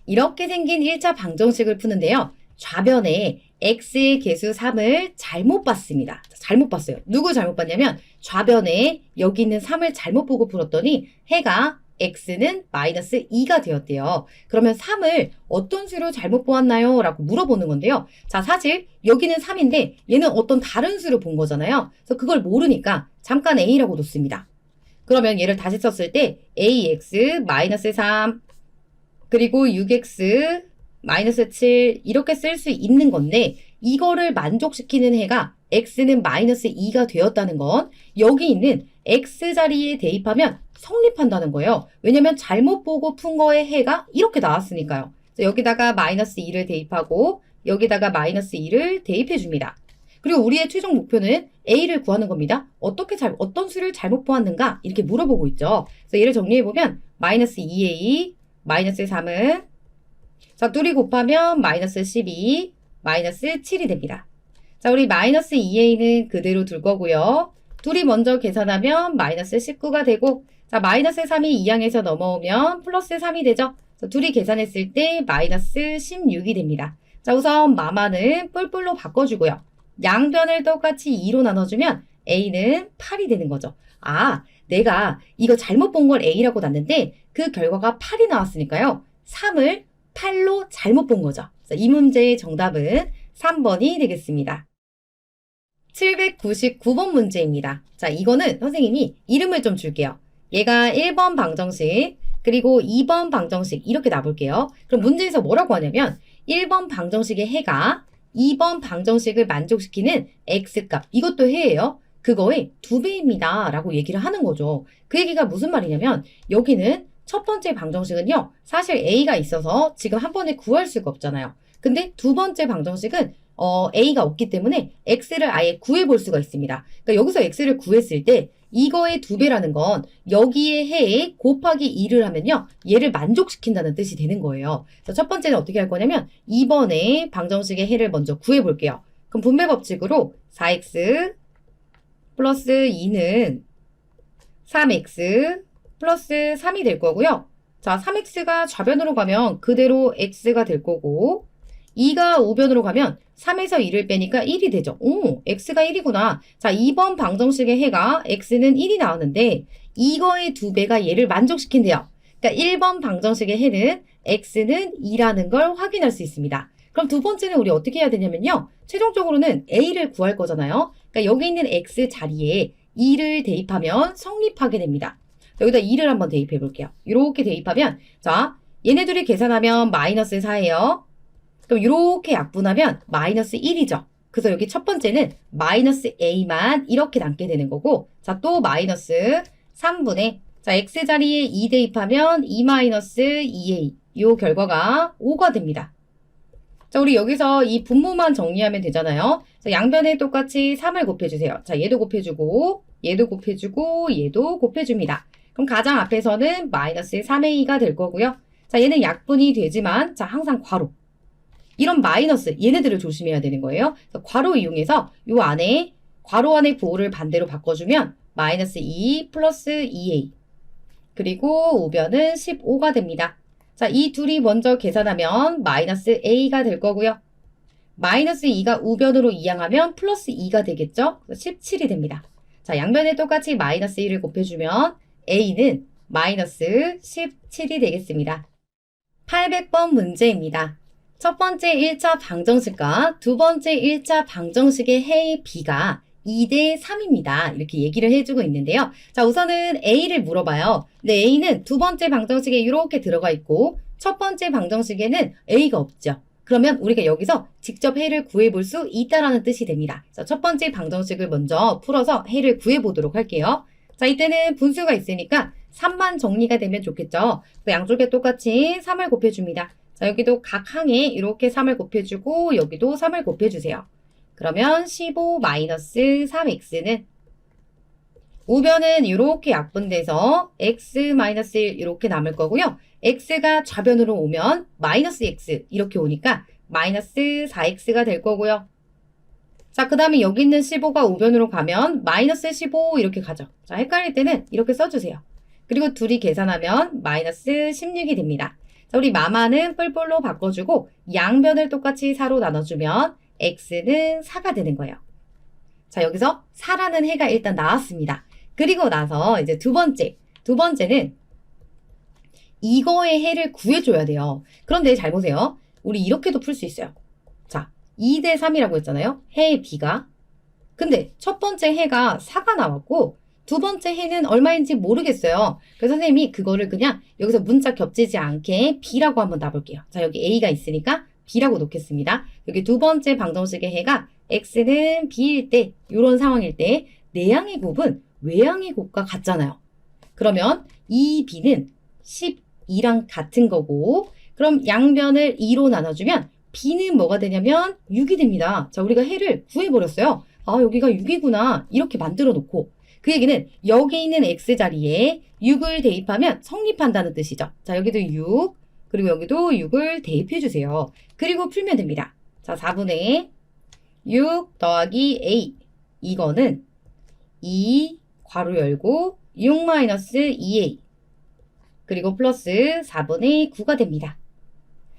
이렇게 생긴 1차 방정식을 푸는데요. 좌변에 x의 개수 3을 잘못 봤습니다. 잘못 봤어요. 누구 잘못 봤냐면 좌변에 여기 있는 3을 잘못 보고 풀었더니 해가 x는 마이너스 2가 되었대요. 그러면 3을 어떤 수로 잘못 보았나요? 라고 물어보는 건데요. 자, 사실 여기는 3인데 얘는 어떤 다른 수로 본 거잖아요. 그래서 그걸 모르니까 잠깐 a라고 놓습니다. 그러면 얘를 다시 썼을 때 ax 마이너스 3 그리고 6x 마이너스 7 이렇게 쓸 수 있는 건데 이거를 만족시키는 해가 x는 마이너스 2가 되었다는 건 여기 있는 x 자리에 대입하면 성립한다는 거예요. 왜냐면 잘못 보고 푼 거의 해가 이렇게 나왔으니까요. 그래서 여기다가 마이너스 2를 대입하고 여기다가 마이너스 2를 대입해 줍니다. 그리고 우리의 최종 목표는 a를 구하는 겁니다. 어떤 수를 잘못 보았는가 이렇게 물어보고 있죠. 그래서 얘를 정리해보면 마이너스 2a 마이너스 3은 자, 둘이 곱하면 마이너스 12 마이너스 7이 됩니다. 자, 우리 마이너스 2a는 그대로 둘 거고요. 둘이 먼저 계산하면 마이너스 19가 되고 자, 마이너스 3이 2항에서 넘어오면 플러스 3이 되죠. 자, 둘이 계산했을 때 마이너스 16이 됩니다. 자, 우선 마마는 뿔뿔로 바꿔주고요. 양변을 똑같이 2로 나눠주면 a는 8이 되는 거죠. 아, 내가 이거 잘못 본 걸 a라고 놨는데 그 결과가 8이 나왔으니까요. 3을 8로 잘못 본 거죠. 이 문제의 정답은 3번이 되겠습니다. 799번 문제입니다. 자, 이거는 선생님이 이름을 좀 줄게요. 얘가 1번 방정식, 그리고 2번 방정식 이렇게 놔볼게요. 그럼 문제에서 뭐라고 하냐면 1번 방정식의 해가 2번 방정식을 만족시키는 x값, 이것도 해예요. 그거의 2배입니다. 라고 얘기를 하는 거죠. 그 얘기가 무슨 말이냐면 여기는 첫 번째 방정식은요. 사실 a가 있어서 지금 한 번에 구할 수가 없잖아요. 근데 두 번째 방정식은 a가 없기 때문에 x를 아예 구해볼 수가 있습니다. 그러니까 여기서 x를 구했을 때 이거의 2배라는 건 여기에 해에 곱하기 2를 하면요. 얘를 만족시킨다는 뜻이 되는 거예요. 그래서 첫 번째는 어떻게 할 거냐면 2번에 방정식의 해를 먼저 구해볼게요. 그럼 분배 법칙으로 4x 플러스 2는 3x 플러스 3이 될 거고요. 자, 3x가 좌변으로 가면 그대로 x가 될 거고 2가 우변으로 가면 3에서 2를 빼니까 1이 되죠. 오, x가 1이구나. 자, 2번 방정식의 해가 x는 1이 나왔는데 이거의 2배가 얘를 만족시킨대요. 그러니까 1번 방정식의 해는 x는 2라는 걸 확인할 수 있습니다. 그럼 두 번째는 우리 어떻게 해야 되냐면요. 최종적으로는 a를 구할 거잖아요. 그러니까 여기 있는 x 자리에 2를 대입하면 성립하게 됩니다. 여기다 2를 한번 대입해 볼게요. 이렇게 대입하면 자, 얘네들이 계산하면 마이너스 4예요. 그럼 이렇게 약분하면 마이너스 1이죠. 그래서 여기 첫 번째는 마이너스 a만 이렇게 남게 되는 거고 자, 또 마이너스 3분의 자, x 자리에 2 대입하면 2 마이너스 2a 이 결과가 5가 됩니다. 자, 우리 여기서 이 분모만 정리하면 되잖아요. 자, 양변에 똑같이 3을 곱해주세요. 자, 얘도 곱해주고 얘도 곱해주고 얘도 곱해줍니다. 그럼 가장 앞에서는 마이너스 3a가 될 거고요. 자, 얘는 약분이 되지만 자, 항상 괄호. 이런 마이너스 얘네들을 조심해야 되는 거예요. 그래서 괄호 이용해서 요 안에 괄호 안에 부호를 반대로 바꿔주면 마이너스 2 플러스 2a 그리고 우변은 15가 됩니다. 자, 이 둘이 먼저 계산하면 마이너스 a가 될 거고요. 마이너스 2가 우변으로 이항하면 플러스 2가 되겠죠? 17이 됩니다. 자, 양변에 똑같이 마이너스 1을 곱해주면 a는 마이너스 17이 되겠습니다. 800번 문제입니다. 첫 번째 1차 방정식과 두 번째 1차 방정식의 해의 b가 2대 3입니다. 이렇게 얘기를 해주고 있는데요. 자, 우선은 a를 물어봐요. 근데 a는 두 번째 방정식에 이렇게 들어가 있고 첫 번째 방정식에는 a가 없죠. 그러면 우리가 여기서 직접 해를 구해볼 수 있다라는 뜻이 됩니다. 그래서 첫 번째 방정식을 먼저 풀어서 해를 구해보도록 할게요. 자, 이때는 분수가 있으니까 3만 정리가 되면 좋겠죠. 양쪽에 똑같이 3을 곱해줍니다. 자, 여기도 각 항에 이렇게 3을 곱해주고 여기도 3을 곱해주세요. 그러면 15-3x는 우변은 이렇게 약분돼서 x-1 이렇게 남을 거고요. x가 좌변으로 오면 마이너스 x 이렇게 오니까 마이너스 4x가 될 거고요. 자, 그 다음에 여기 있는 15가 우변으로 가면 마이너스 15 이렇게 가죠. 자, 헷갈릴 때는 이렇게 써주세요. 그리고 둘이 계산하면 마이너스 16이 됩니다. 자, 우리 마마는 뿔뿔로 바꿔주고 양변을 똑같이 4로 나눠주면 x는 4가 되는 거예요. 자, 여기서 4라는 해가 일단 나왔습니다. 그리고 나서 이제 두 번째는 이거의 해를 구해줘야 돼요. 그런데 잘 보세요. 우리 이렇게도 풀 수 있어요. 자, 2대 3이라고 했잖아요. 해의 b가. 근데 첫 번째 해가 4가 나왔고 두 번째 해는 얼마인지 모르겠어요. 그래서 선생님이 그거를 그냥 여기서 문자 겹치지 않게 b라고 한번 놔볼게요. 자, 여기 a가 있으니까 b라고 놓겠습니다. 여기 두 번째 방정식의 해가 x는 b일 때 이런 상황일 때 내항의 곱은 외항의 곱과 같잖아요. 그러면 이 b는 12랑 같은 거고 그럼 양변을 2로 나눠주면 b는 뭐가 되냐면 6이 됩니다. 자, 우리가 해를 구해버렸어요. 아, 여기가 6이구나 이렇게 만들어 놓고 그 얘기는 여기 있는 x자리에 6을 대입하면 성립한다는 뜻이죠. 자, 여기도 6 그리고 여기도 6을 대입해 주세요. 그리고 풀면 됩니다. 자, 4분의 6 더하기 a 이거는 2 괄호 열고 6 마이너스 2a 그리고 플러스 4분의 9가 됩니다.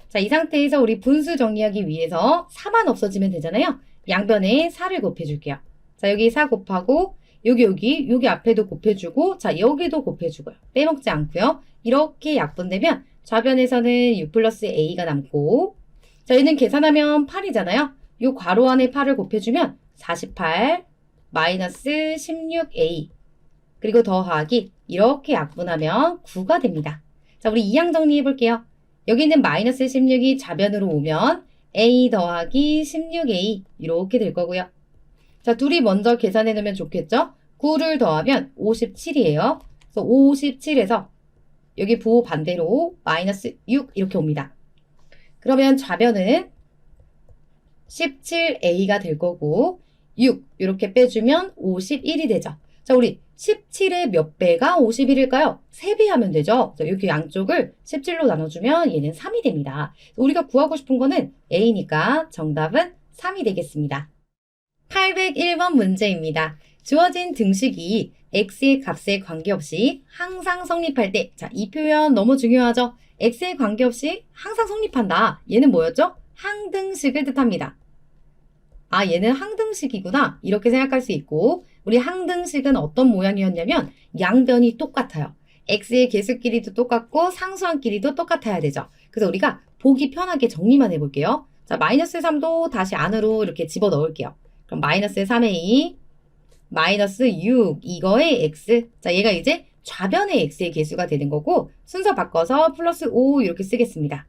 자, 이 상태에서 우리 분수 정리하기 위해서 4만 없어지면 되잖아요. 양변에 4를 곱해줄게요. 자, 여기 4 곱하고 여기 앞에도 곱해주고 자, 여기도 곱해주고요. 빼먹지 않고요. 이렇게 약분되면 좌변에서는 6 플러스 a가 남고 자, 얘는 계산하면 8이잖아요. 이 괄호 안에 8을 곱해주면 48 마이너스 16a 그리고 더하기 이렇게 약분하면 9가 됩니다. 자, 우리 이항 정리해 볼게요. 여기 있는 마이너스 16이 좌변으로 오면 a 더하기 16a 이렇게 될 거고요. 자, 둘이 먼저 계산해 놓으면 좋겠죠? 9를 더하면 57이에요. 그래서 57에서 여기 부호 반대로 마이너스 6 이렇게 옵니다. 그러면 좌변은 17a가 될 거고 6 이렇게 빼주면 51이 되죠. 자, 우리 17의 몇 배가 51일까요? 3배 하면 되죠. 자, 이렇게 양쪽을 17로 나눠주면 얘는 3이 됩니다. 우리가 구하고 싶은 거는 A니까 정답은 3이 되겠습니다. 801번 문제입니다. 주어진 등식이 x의 값에 관계없이 항상 성립할 때, 자, 이 표현 너무 중요하죠? x에 관계없이 항상 성립한다. 얘는 뭐였죠? 항등식을 뜻합니다. 아, 얘는 항등식이구나. 이렇게 생각할 수 있고, 우리 항등식은 어떤 모양이었냐면 양변이 똑같아요. x의 개수 길이도 똑같고 상수항 길이도 똑같아야 되죠. 그래서 우리가 보기 편하게 정리만 해볼게요. 자, 마이너스 3도 다시 안으로 이렇게 집어넣을게요. 그럼 마이너스 3의 2, 마이너스 6, 이거의 x. 자, 얘가 이제 좌변의 x의 개수가 되는 거고 순서 바꿔서 플러스 5 이렇게 쓰겠습니다.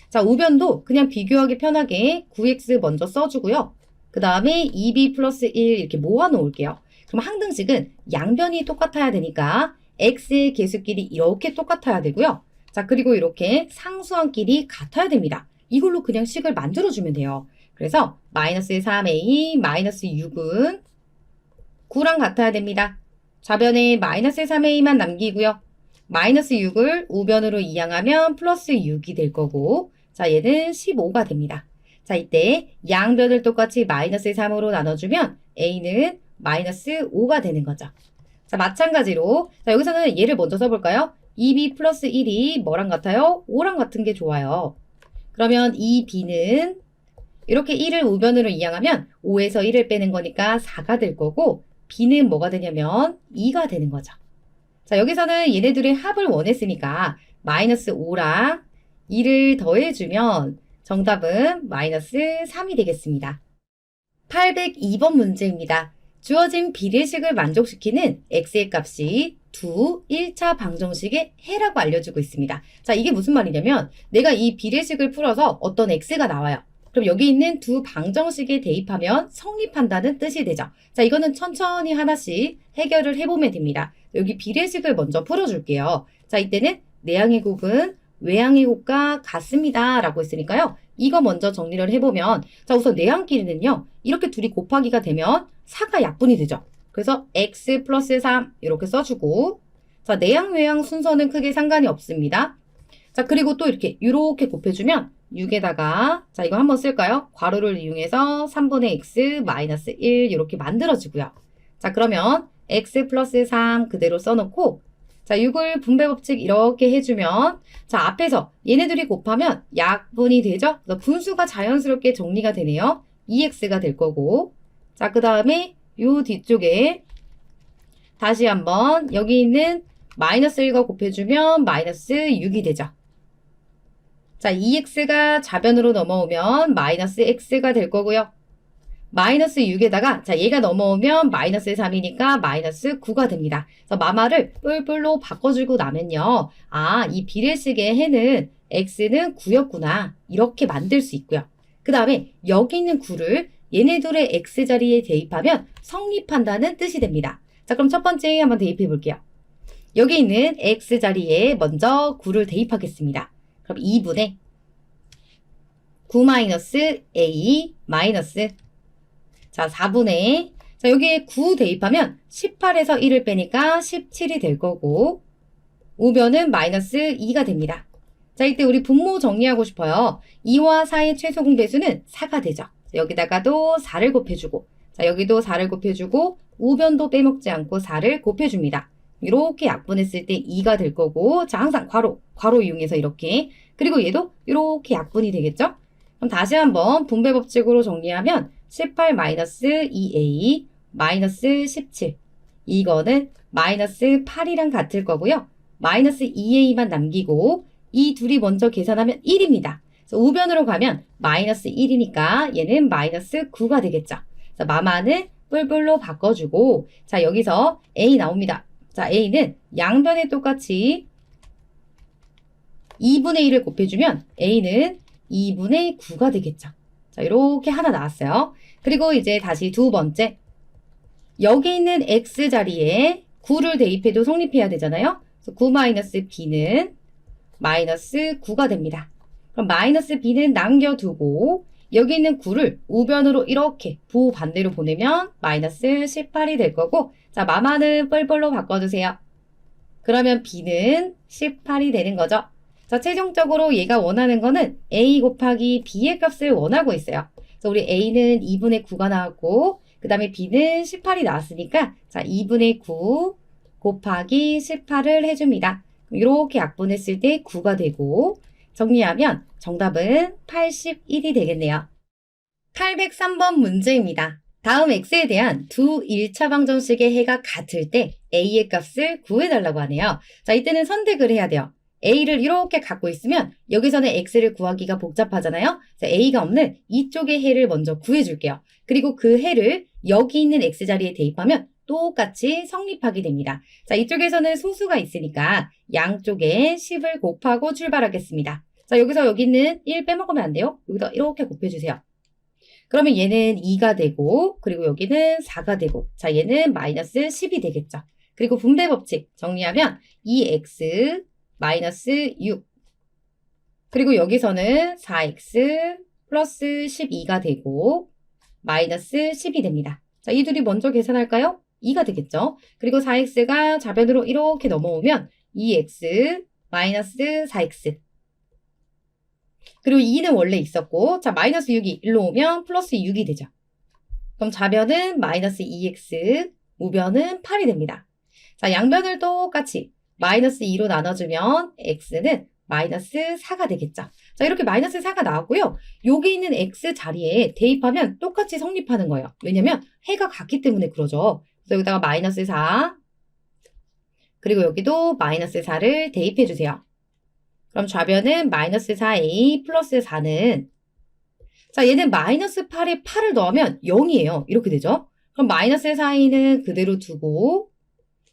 자, 우변도 그냥 비교하기 편하게 9x 먼저 써주고요. 그 다음에 2b 플러스 1 이렇게 모아놓을게요. 그럼 항등식은 양변이 똑같아야 되니까 x의 개수끼리 이렇게 똑같아야 되고요. 자, 그리고 이렇게 상수항끼리 같아야 됩니다. 이걸로 그냥 식을 만들어주면 돼요. 그래서 마이너스 3a, 마이너스 6은 9랑 같아야 됩니다. 좌변에 마이너스 3a만 남기고요. 마이너스 6을 우변으로 이항하면 플러스 6이 될 거고 자, 얘는 15가 됩니다. 자, 이때 양변을 똑같이 마이너스 3으로 나눠주면 a는 마이너스 5가 되는 거죠. 자, 마찬가지로 자, 여기서는 얘를 먼저 써볼까요? 2b 플러스 1이 뭐랑 같아요? 5랑 같은 게 좋아요. 그러면 이 b는 이렇게 1을 우변으로 이항하면 5에서 1을 빼는 거니까 4가 될 거고 b는 뭐가 되냐면 2가 되는 거죠. 자, 여기서는 얘네들의 합을 원했으니까 마이너스 5랑 2를 더해주면 정답은 마이너스 3이 되겠습니다. 802번 문제입니다. 주어진 비례식을 만족시키는 x의 값이 두 1차 방정식의 해라고 알려주고 있습니다. 자, 이게 무슨 말이냐면 내가 이 비례식을 풀어서 어떤 x가 나와요. 그럼 여기 있는 두 방정식에 대입하면 성립한다는 뜻이 되죠. 자, 이거는 천천히 하나씩 해결을 해보면 됩니다. 여기 비례식을 먼저 풀어줄게요. 자, 이때는 내항의 곱은 외항의 곱과 같습니다. 라고 했으니까요. 이거 먼저 정리를 해보면 자, 우선 내항끼리는요. 이렇게 둘이 곱하기가 되면 4가 약분이 되죠. 그래서 x 플러스 3 이렇게 써주고 자, 내항 외항 순서는 크게 상관이 없습니다. 자, 그리고 또 이렇게 곱해주면 6에다가 자, 이거 한번 쓸까요? 괄호를 이용해서 3분의 x 마이너스 1 이렇게 만들어주고요. 자, 그러면 x 플러스 3 그대로 써놓고 자, 6을 분배법칙 이렇게 해주면 자, 앞에서 얘네들이 곱하면 약분이 되죠? 그래서 분수가 자연스럽게 정리가 되네요. 2x가 될 거고 자, 그 다음에 요 뒤쪽에 다시 한번 여기 있는 마이너스 1과 곱해주면 마이너스 6이 되죠. 자, 2x가 좌변으로 넘어오면 마이너스 x가 될 거고요. 마이너스 6에다가 자, 얘가 넘어오면 마이너스 3이니까 마이너스 9가 됩니다. 그래서 마마를 뿔뿔로 바꿔주고 나면요. 아, 이 비례식의 해는 x는 9였구나. 이렇게 만들 수 있고요. 그 다음에 여기 있는 9를 얘네들의 x 자리에 대입하면 성립한다는 뜻이 됩니다. 자, 그럼 첫 번째 한번 대입해 볼게요. 여기 있는 x 자리에 먼저 9를 대입하겠습니다. 그럼 2분의 9 마이너스 a 마이너스 자, 4분의 자, 여기에 9 대입하면 18에서 1을 빼니까 17이 될 거고 우변은 마이너스 2가 됩니다. 자, 이때 우리 분모 정리하고 싶어요. 2와 4의 최소 공배수는 4가 되죠. 여기다가도 4를 곱해주고 자, 여기도 4를 곱해주고 우변도 빼먹지 않고 4를 곱해줍니다. 이렇게 약분했을 때 2가 될 거고 자, 항상 괄호 이용해서 이렇게 그리고 얘도 이렇게 약분이 되겠죠? 그럼 다시 한번 분배법칙으로 정리하면 18 마이너스 2a 마이너스 17 이거는 마이너스 8이랑 같을 거고요. 마이너스 2a만 남기고 이 둘이 먼저 계산하면 1입니다. 그래서 우변으로 가면 마이너스 1이니까 얘는 마이너스 9가 되겠죠. 그래서 마마는 뿔뿔로 바꿔주고 자, 여기서 a 나옵니다. 자, a는 양변에 똑같이 2분의 1을 곱해주면 a는 2분의 9가 되겠죠. 자, 이렇게 하나 나왔어요. 그리고 이제 다시 두 번째. 여기 있는 x 자리에 9를 대입해도 성립해야 되잖아요. 그래서 9 마이너스 b는 마이너스 9가 됩니다. 그럼 마이너스 b는 남겨두고 여기 있는 9를 우변으로 이렇게 부호 반대로 보내면 마이너스 18이 될 거고, 자, 마마는 뻘뻘로 바꿔주세요. 그러면 b는 18이 되는 거죠. 자, 최종적으로 얘가 원하는 거는 a 곱하기 b의 값을 원하고 있어요. 그래서 우리 a는 2분의 9가 나왔고, 그 다음에 b는 18이 나왔으니까, 자, 2분의 9 곱하기 18을 해줍니다. 이렇게 약분했을 때 9가 되고, 정리하면 정답은 81이 되겠네요. 803번 문제입니다. 다음 x에 대한 두 1차 방정식의 해가 같을 때 a의 값을 구해달라고 하네요. 자, 이때는 선택을 해야 돼요. a를 이렇게 갖고 있으면 여기서는 x를 구하기가 복잡하잖아요. 그래서 a가 없는 이쪽의 해를 먼저 구해줄게요. 그리고 그 해를 여기 있는 x 자리에 대입하면 똑같이 성립하게 됩니다. 자, 이쪽에서는 소수가 있으니까 양쪽에 10을 곱하고 출발하겠습니다. 자, 여기서 여기 있는 1 빼먹으면 안 돼요. 여기다 이렇게 곱해주세요. 그러면 얘는 2가 되고, 그리고 여기는 4가 되고, 자, 얘는 마이너스 10이 되겠죠. 그리고 분배 법칙 정리하면 2x 마이너스 6, 그리고 여기서는 4x 플러스 12가 되고, 마이너스 10이 됩니다. 자, 이 둘이 먼저 계산할까요? 2가 되겠죠. 그리고 4x가 좌변으로 이렇게 넘어오면 2x 마이너스 4x, 그리고 2는 원래 있었고, 자, 마이너스 6이 일로 오면 플러스 6이 되죠. 그럼 좌변은 마이너스 2x, 우변은 8이 됩니다. 자, 양변을 똑같이 마이너스 2로 나눠주면 x는 마이너스 4가 되겠죠. 자, 이렇게 마이너스 4가 나왔고요. 여기 있는 x 자리에 대입하면 똑같이 성립하는 거예요. 왜냐면 해가 같기 때문에 그러죠. 그래서 여기다가 마이너스 4, 그리고 여기도 마이너스 4를 대입해주세요. 그럼 좌변은 마이너스 4a 플러스 4는, 자, 얘는 마이너스 8에 8을 넣으면 0이에요. 이렇게 되죠. 그럼 마이너스 4a는 그대로 두고,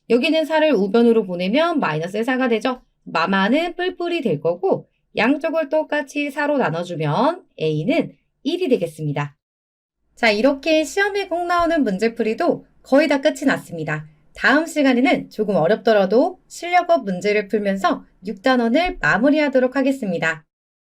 여기는 4를 우변으로 보내면 마이너스 4가 되죠. 마마는 뿔뿔이 될 거고, 양쪽을 똑같이 4로 나눠주면 a는 1이 되겠습니다. 자, 이렇게 시험에 꼭 나오는 문제풀이도 거의 다 끝이 났습니다. 다음 시간에는 조금 어렵더라도 실력업 문제를 풀면서 6단원을 마무리하도록 하겠습니다.